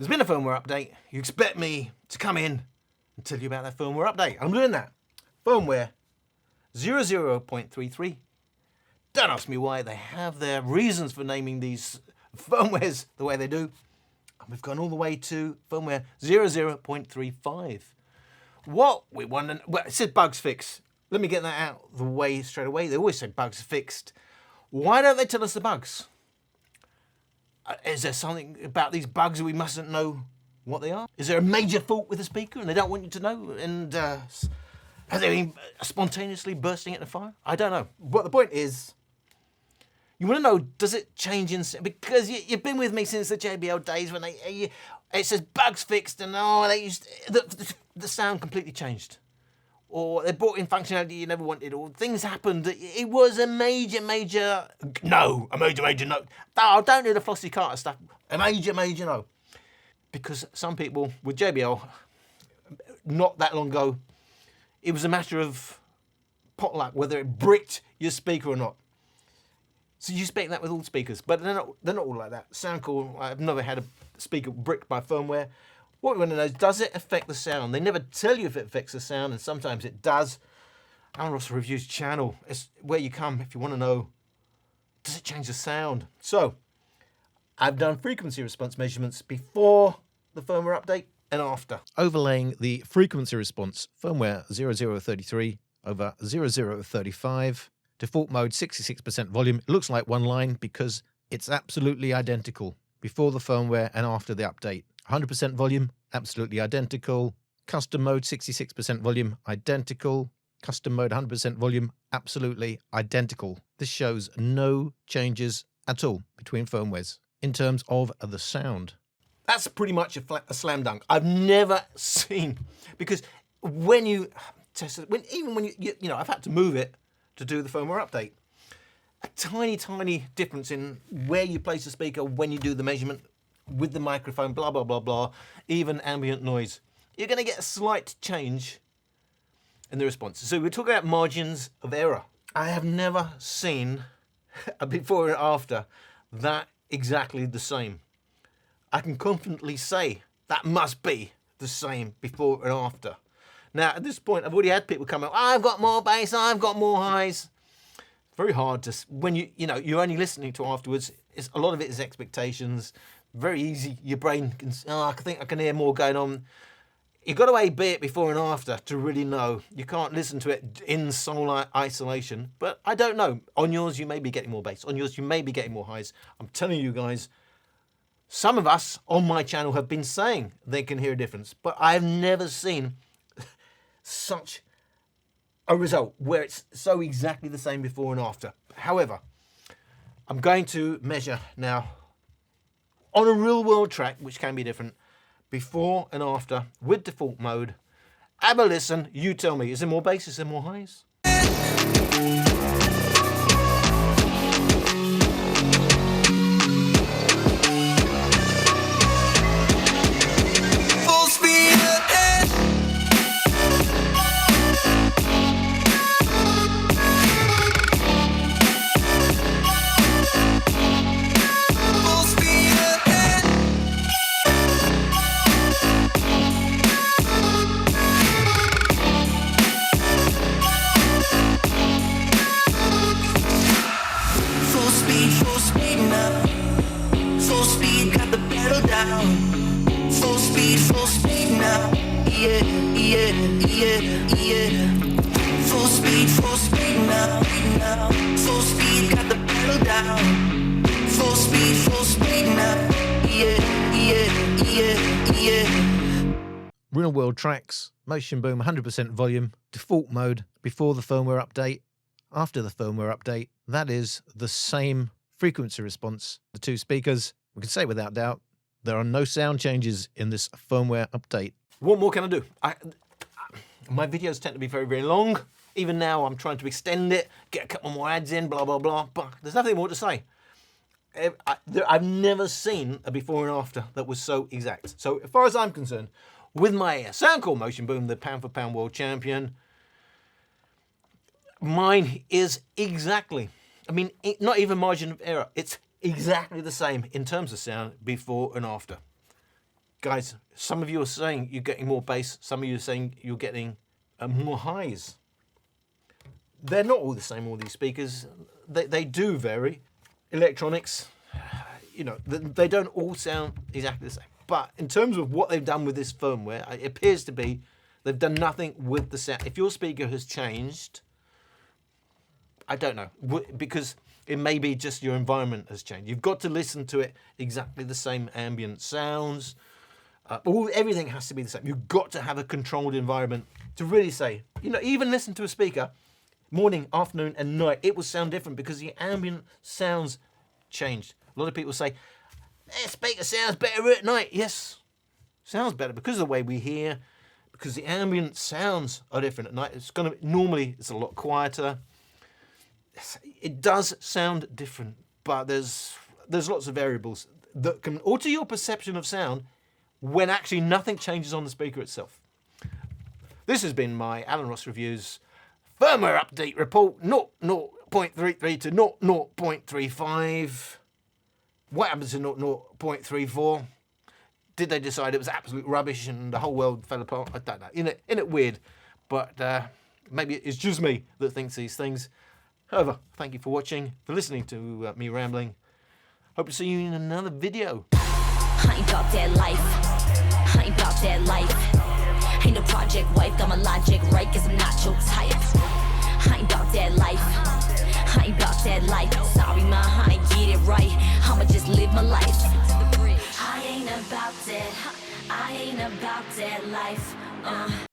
There's been a firmware update. You expect me to come in and tell you about that firmware update. I'm doing that. Firmware 00.33. Don't ask me why. They have their reasons for naming these firmwares the way they do. And we've gone all the way to firmware 00.35. What we want, well, it said bugs fixed. Let me get that out of the way straight away. They always say bugs fixed. Why don't they tell us the bugs? Is there something about these bugs we mustn't know what they are? Is there a major fault with the speaker and they don't want you to know? And have they been spontaneously bursting into fire? I don't know. But the point is, you want to know, does it change in... Because you've been with me since the JBL days when it says bugs fixed and they used... The sound completely changed. Or they brought in functionality you never wanted, or things happened. It was a major no. Oh, don't do the Flossie Carter stuff. A major no. Because some people with JBL, not that long ago, it was a matter of potluck, whether it bricked your speaker or not. So you expect that with all speakers, but they're not all like that. Soundcore, I've never had a speaker bricked by firmware. What we want to know is, does it affect the sound? They never tell you if it affects the sound, and sometimes it does. Alan Ross Reviews channel is where you come if you want to know, does it change the sound? So, I've done frequency response measurements before the firmware update and after. Overlaying the frequency response, firmware 0033 over 0035, default mode 66% volume. It looks like one line because it's absolutely identical before the firmware and after the update. 100% volume, absolutely identical. Custom mode, 66% volume, identical. Custom mode, 100% volume, absolutely identical. This shows no changes at all between firmwares in terms of the sound. That's pretty much a slam dunk. I've never seen, because when you test it, even when you know, I've had to move it to do the firmware update. A tiny difference in where you place the speaker when you do the measurement with the microphone, blah, blah, blah, blah, even ambient noise. You're going to get a slight change in the response. So we're talking about margins of error. I have never seen a before and after that exactly the same. I can confidently say that must be the same before and after. Now, at this point, I've already had people come out, I've got more bass, I've got more highs. Very hard to, when you're only listening to afterwards, a lot of it is expectations. Very easy, your brain can, I think I can hear more going on. You've got to A/B it before and after to really know. You can't listen to it in sole isolation, but I don't know. On yours, you may be getting more bass. On yours, you may be getting more highs. I'm telling you guys, some of us on my channel have been saying they can hear a difference, but I've never seen such a result where it's so exactly the same before and after. However, I'm going to measure now on a real world track, which can be different, before and after with default mode. Have a listen, you tell me, is there more bass, is there more highs? Full speed now. Full speed, got the pedal down. Full speed now. Real world tracks, Motion Boom, 100% volume, default mode, before the firmware update, after the firmware update. That is the same frequency response. The two speakers, we can say without doubt, there are no sound changes in this firmware update. What more can I do? My videos tend to be very, very long. Even now, I'm trying to extend it, get a couple more ads in, blah, blah, blah, but there's nothing more to say. I've never seen a before and after that was so exact. So as far as I'm concerned, with my Soundcore Motion Boom, the pound for pound world champion, mine is exactly, not even margin of error, it's exactly the same in terms of sound before and after. guys, some of you are saying you're getting more bass, some of you are saying you're getting more highs. They're not all the same, all these speakers. They do vary. Electronics, you know, they don't all sound exactly the same. But in terms of what they've done with this firmware, it appears to be they've done nothing with the sound. If your speaker has changed, I don't know, because it may be just your environment has changed. You've got to listen to it exactly the same ambient sounds. Everything has to be the same. You've got to have a controlled environment to really say, you know, even listen to a speaker, morning, afternoon, and night, it will sound different because the ambient sounds changed. A lot of people say, speaker sounds better at night. Yes, sounds better because of the way we hear, because the ambient sounds are different at night. Normally it's a lot quieter. It does sound different, but there's lots of variables that can alter your perception of sound when actually nothing changes on the speaker itself. This has been my Alan Ross Reviews firmware update report, 0.33 to 0.35. What happened to 0.34? Did they decide it was absolute rubbish and the whole world fell apart? I don't know. Isn't it weird? But maybe it's just me that thinks these things. However, thank you for watching, for listening to me rambling. Hope to see you in another video. I ain't about that life. I ain't about that life. Ain't no project wife, got my logic right, cause I'm not your type. I ain't about that life. I ain't about that life. Sorry, ma, I ain't get it right. I'ma just live my life. I ain't about that. I ain't about that life.